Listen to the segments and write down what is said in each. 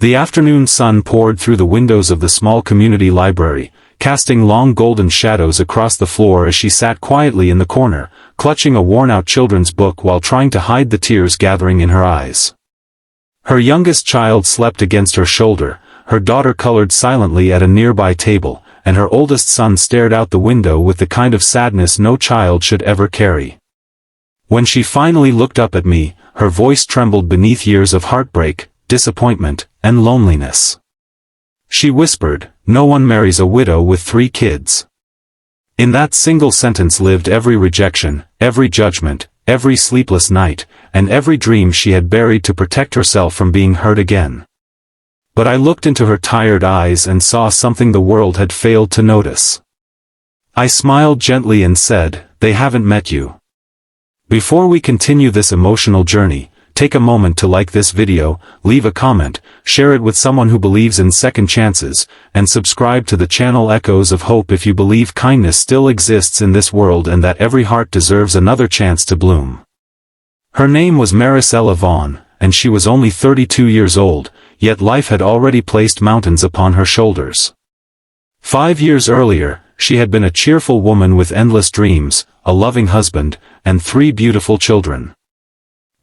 The afternoon sun poured through the windows of the small community library, casting long golden shadows across the floor as she sat quietly in the corner, clutching a worn-out children's book while trying to hide the tears gathering in her eyes. Her youngest child slept against her shoulder, her daughter colored silently at a nearby table, and her oldest son stared out the window with the kind of sadness no child should ever carry. When she finally looked up at me, her voice trembled beneath years of heartbreak, disappointment, and loneliness. She whispered, "No one marries a widow with 3 kids." In that single sentence lived every rejection, every judgment, every sleepless night, and every dream she had buried to protect herself from being hurt again. But I looked into her tired eyes and saw something the world had failed to notice. I smiled gently and said, "They haven't met you." Before we continue this emotional journey, take a moment to like this video, leave a comment, share it with someone who believes in second chances, and subscribe to the channel Echoes of Hope if you believe kindness still exists in this world and that every heart deserves another chance to bloom. Her name was Marisella Vaughn, and she was only 32 years old, yet life had already placed mountains upon her shoulders. 5 years earlier, she had been a cheerful woman with endless dreams, a loving husband, and 3 beautiful children.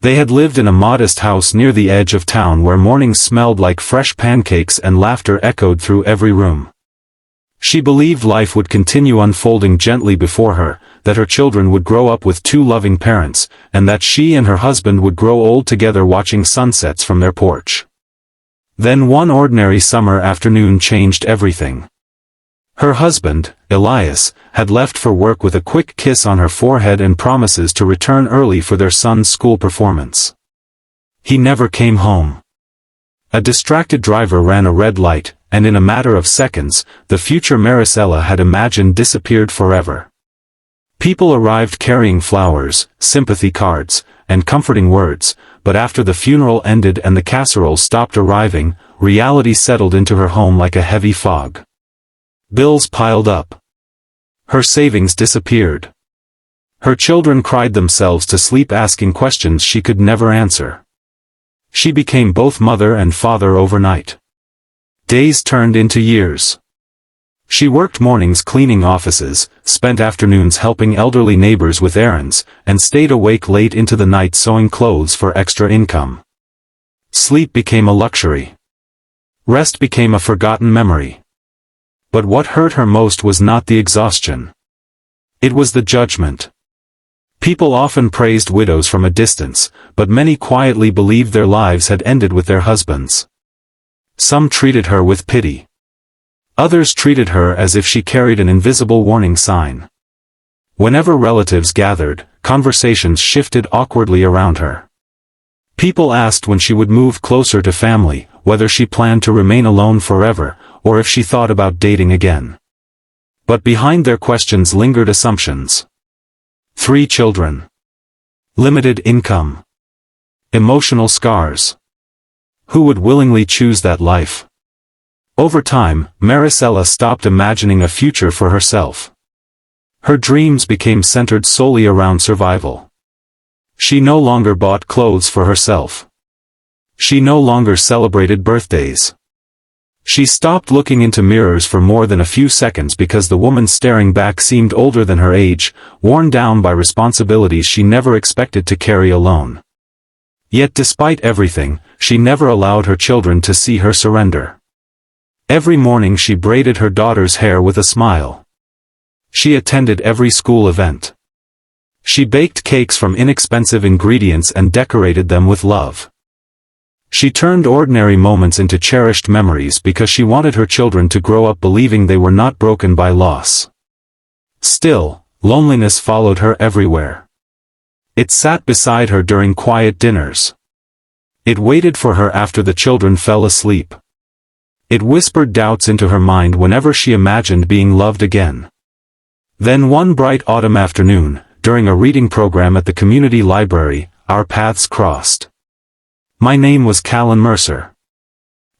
They had lived in a modest house near the edge of town where mornings smelled like fresh pancakes and laughter echoed through every room. She believed life would continue unfolding gently before her, that her children would grow up with 2 loving parents, and that she and her husband would grow old together watching sunsets from their porch. Then one ordinary summer afternoon changed everything. Her husband, Elias, had left for work with a quick kiss on her forehead and promises to return early for their son's school performance. He never came home. A distracted driver ran a red light, and in a matter of seconds, the future Marisella had imagined disappeared forever. People arrived carrying flowers, sympathy cards, and comforting words, but after the funeral ended and the casseroles stopped arriving, reality settled into her home like a heavy fog. Bills piled up. Her savings disappeared. Her children cried themselves to sleep asking questions she could never answer. She became both mother and father overnight. Days turned into years. She worked mornings cleaning offices, spent afternoons helping elderly neighbors with errands, and stayed awake late into the night sewing clothes for extra income. Sleep became a luxury. Rest became a forgotten memory. But what hurt her most was not the exhaustion. It was the judgment. People often praised widows from a distance, but many quietly believed their lives had ended with their husbands. Some treated her with pity. Others treated her as if she carried an invisible warning sign. Whenever relatives gathered, conversations shifted awkwardly around her. People asked when she would move closer to family, whether she planned to remain alone forever, or if she thought about dating again. But behind their questions lingered assumptions. 3 children. Limited income. Emotional scars. Who would willingly choose that life? Over time, Marisella stopped imagining a future for herself. Her dreams became centered solely around survival. She no longer bought clothes for herself. She no longer celebrated birthdays. She stopped looking into mirrors for more than a few seconds because the woman staring back seemed older than her age, worn down by responsibilities she never expected to carry alone. Yet despite everything, she never allowed her children to see her surrender. Every morning she braided her daughter's hair with a smile. She attended every school event. She baked cakes from inexpensive ingredients and decorated them with love. She turned ordinary moments into cherished memories because she wanted her children to grow up believing they were not broken by loss. Still, loneliness followed her everywhere. It sat beside her during quiet dinners. It waited for her after the children fell asleep. It whispered doubts into her mind whenever she imagined being loved again. Then one bright autumn afternoon, during a reading program at the community library, our paths crossed. My name was Callan Mercer.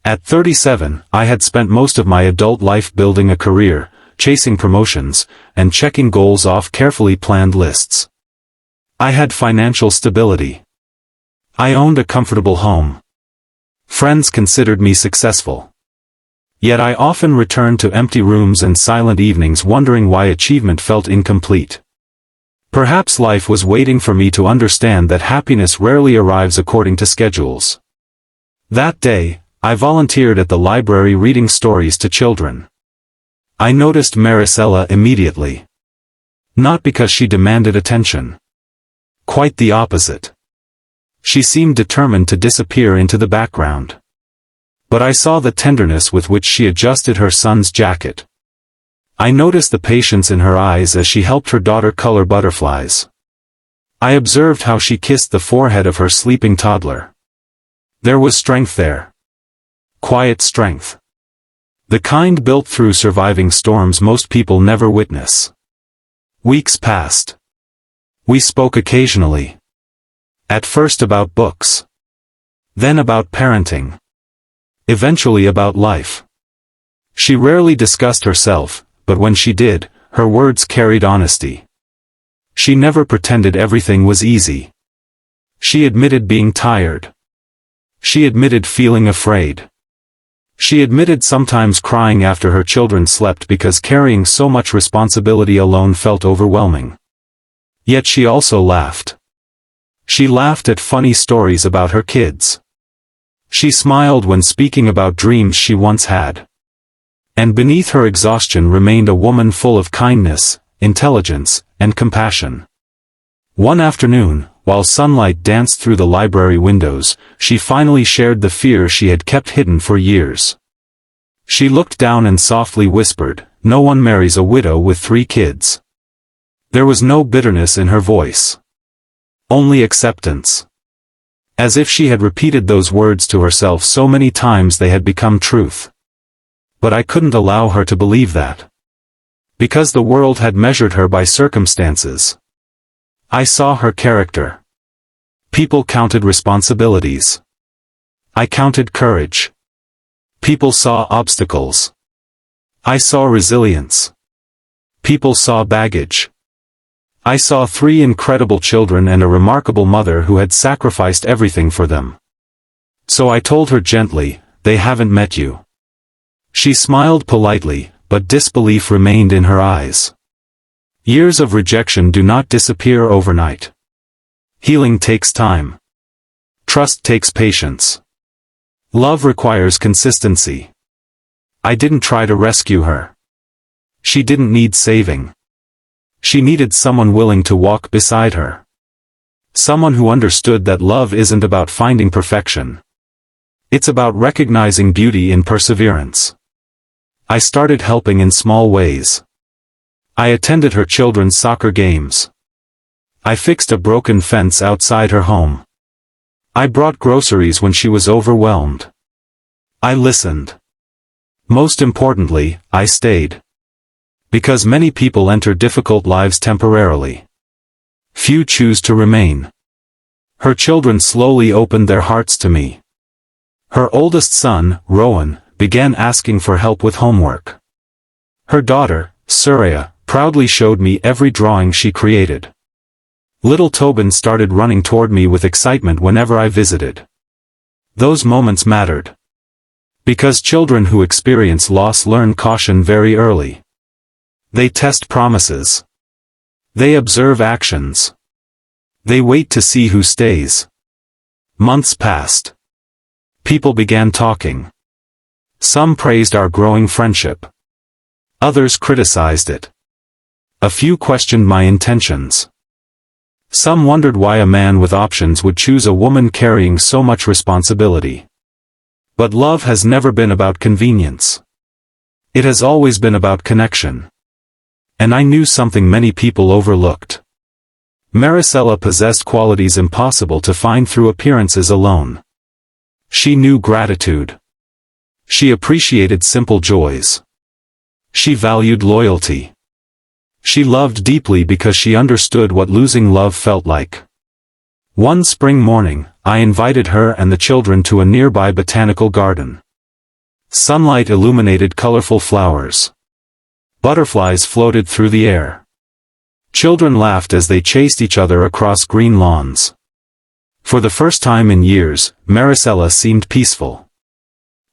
At 37, I had spent most of my adult life building a career, chasing promotions, and checking goals off carefully planned lists. I had financial stability. I owned a comfortable home. Friends considered me successful. Yet I often returned to empty rooms and silent evenings wondering why achievement felt incomplete. Perhaps life was waiting for me to understand that happiness rarely arrives according to schedules. That day, I volunteered at the library reading stories to children. I noticed Marisella immediately. Not because she demanded attention. Quite the opposite. She seemed determined to disappear into the background. But I saw the tenderness with which she adjusted her son's jacket. I noticed the patience in her eyes as she helped her daughter color butterflies. I observed how she kissed the forehead of her sleeping toddler. There was strength there. Quiet strength. The kind built through surviving storms most people never witness. Weeks passed. We spoke occasionally. At first about books. Then about parenting. Eventually about life. She rarely discussed herself, but when she did, her words carried honesty. She never pretended everything was easy. She admitted being tired. She admitted feeling afraid. She admitted sometimes crying after her children slept because carrying so much responsibility alone felt overwhelming. Yet she also laughed. She laughed at funny stories about her kids. She smiled when speaking about dreams she once had. And beneath her exhaustion remained a woman full of kindness, intelligence, and compassion. One afternoon, while sunlight danced through the library windows, she finally shared the fear she had kept hidden for years. She looked down and softly whispered, "No one marries a widow with 3 kids." There was no bitterness in her voice. Only acceptance. As if she had repeated those words to herself so many times they had become truth. But I couldn't allow her to believe that. Because the world had measured her by circumstances. I saw her character. People counted responsibilities. I counted courage. People saw obstacles. I saw resilience. People saw baggage. I saw 3 incredible children and a remarkable mother who had sacrificed everything for them. So I told her gently, "They haven't met you." She smiled politely, but disbelief remained in her eyes. Years of rejection do not disappear overnight. Healing takes time. Trust takes patience. Love requires consistency. I didn't try to rescue her. She didn't need saving. She needed someone willing to walk beside her. Someone who understood that love isn't about finding perfection. It's about recognizing beauty in perseverance. I started helping in small ways. I attended her children's soccer games. I fixed a broken fence outside her home. I brought groceries when she was overwhelmed. I listened. Most importantly, I stayed. Because many people enter difficult lives temporarily. Few choose to remain. Her children slowly opened their hearts to me. Her oldest son, Rowan, began asking for help with homework. Her daughter, Surya, proudly showed me every drawing she created. Little Tobin started running toward me with excitement whenever I visited. Those moments mattered. Because children who experience loss learn caution very early. They test promises. They observe actions. They wait to see who stays. Months passed. People began talking. Some praised our growing friendship. Others criticized it. A few questioned my intentions. Some wondered why a man with options would choose a woman carrying so much responsibility. But love has never been about convenience. It has always been about connection. And I knew something many people overlooked. Marisella possessed qualities impossible to find through appearances alone. She knew gratitude. She appreciated simple joys. She valued loyalty. She loved deeply because she understood what losing love felt like. One spring morning, I invited her and the children to a nearby botanical garden. Sunlight illuminated colorful flowers. Butterflies floated through the air. Children laughed as they chased each other across green lawns. For the first time in years, Marisella seemed peaceful.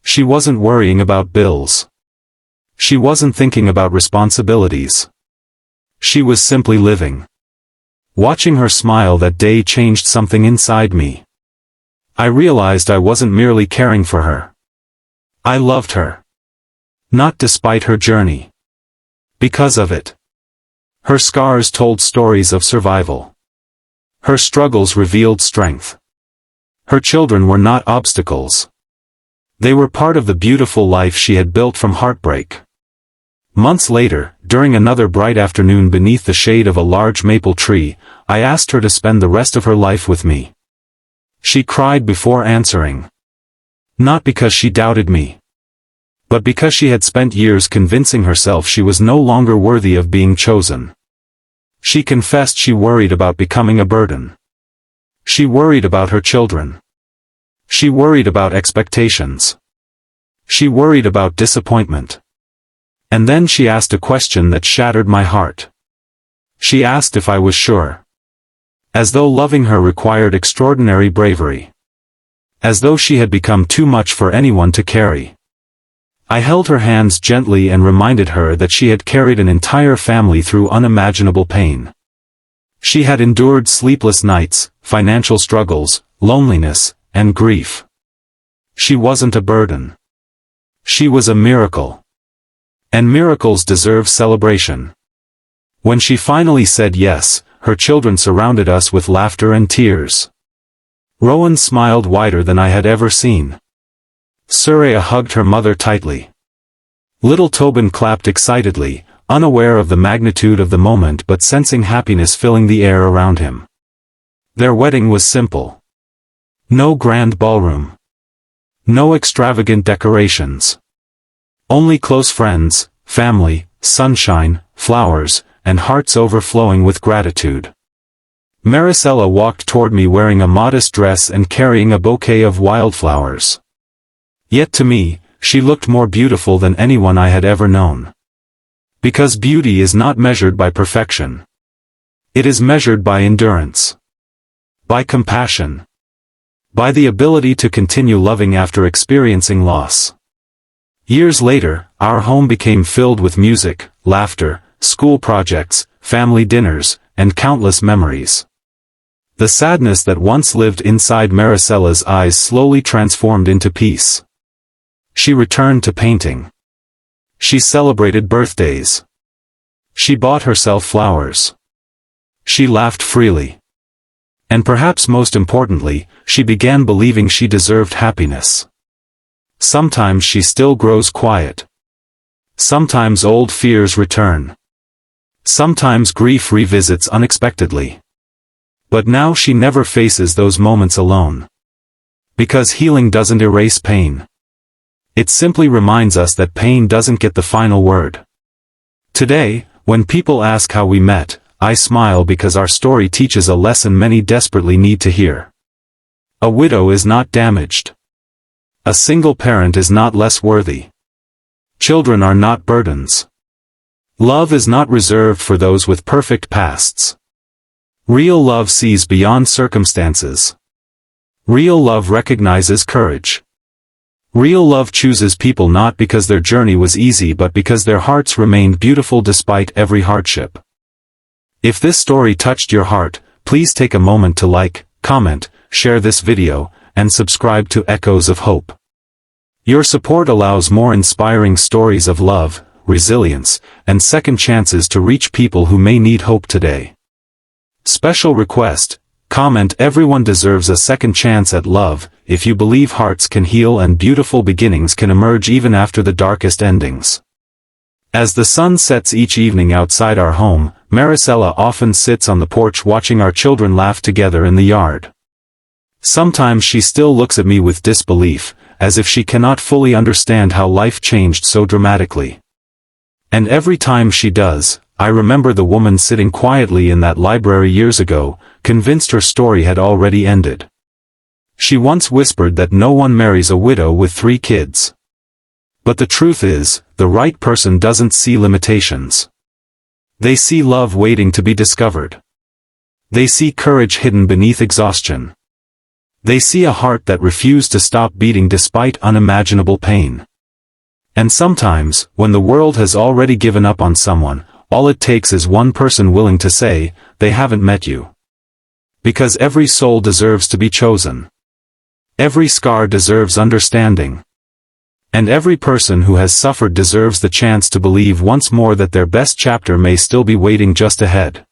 She wasn't worrying about bills. She wasn't thinking about responsibilities. She was simply living. Watching her smile that day changed something inside me. I realized I wasn't merely caring for her. I loved her. Not despite her journey. Because of it. Her scars told stories of survival. Her struggles revealed strength. Her children were not obstacles. They were part of the beautiful life she had built from heartbreak. Months later, during another bright afternoon beneath the shade of a large maple tree, I asked her to spend the rest of her life with me. She cried before answering. Not because she doubted me, but because she had spent years convincing herself she was no longer worthy of being chosen. She confessed she worried about becoming a burden. She worried about her children. She worried about expectations. She worried about disappointment. And then she asked a question that shattered my heart. She asked if I was sure. As though loving her required extraordinary bravery. As though she had become too much for anyone to carry. I held her hands gently and reminded her that she had carried an entire family through unimaginable pain. She had endured sleepless nights, financial struggles, loneliness, and grief. She wasn't a burden. She was a miracle. And miracles deserve celebration. When she finally said yes, her children surrounded us with laughter and tears. Rowan smiled wider than I had ever seen. Surya hugged her mother tightly. Little Tobin clapped excitedly, unaware of the magnitude of the moment but sensing happiness filling the air around him. Their wedding was simple. No grand ballroom. No extravagant decorations. Only close friends, family, sunshine, flowers, and hearts overflowing with gratitude. Marisella walked toward me wearing a modest dress and carrying a bouquet of wildflowers. Yet to me, she looked more beautiful than anyone I had ever known. Because beauty is not measured by perfection. It is measured by endurance. By compassion. By the ability to continue loving after experiencing loss. Years later, our home became filled with music, laughter, school projects, family dinners, and countless memories. The sadness that once lived inside Marisella's eyes slowly transformed into peace. She returned to painting. She celebrated birthdays. She bought herself flowers. She laughed freely. And perhaps most importantly, she began believing she deserved happiness. Sometimes she still grows quiet. Sometimes old fears return. Sometimes grief revisits unexpectedly. But now she never faces those moments alone. Because healing doesn't erase pain. It simply reminds us that pain doesn't get the final word. Today, when people ask how we met, I smile because our story teaches a lesson many desperately need to hear. A widow is not damaged. A single parent is not less worthy. Children are not burdens. Love is not reserved for those with perfect pasts. Real love sees beyond circumstances. Real love recognizes courage. Real love chooses people not because their journey was easy but because their hearts remained beautiful despite every hardship. If this story touched your heart, please take a moment to like, comment, share this video, and subscribe to Echoes of Hope. Your support allows more inspiring stories of love, resilience, and second chances to reach people who may need hope today. Special request: comment everyone deserves a second chance at love, if you believe hearts can heal and beautiful beginnings can emerge even after the darkest endings. As the sun sets each evening outside our home, Marisella often sits on the porch watching our children laugh together in the yard. Sometimes she still looks at me with disbelief, as if she cannot fully understand how life changed so dramatically. And every time she does, I remember the woman sitting quietly in that library years ago, convinced her story had already ended. She once whispered that no one marries a widow with 3 kids. But the truth is, the right person doesn't see limitations. They see love waiting to be discovered. They see courage hidden beneath exhaustion. They see a heart that refused to stop beating despite unimaginable pain. And sometimes, when the world has already given up on someone, all it takes is one person willing to say, they haven't met you. Because every soul deserves to be chosen. Every scar deserves understanding. And every person who has suffered deserves the chance to believe once more that their best chapter may still be waiting just ahead.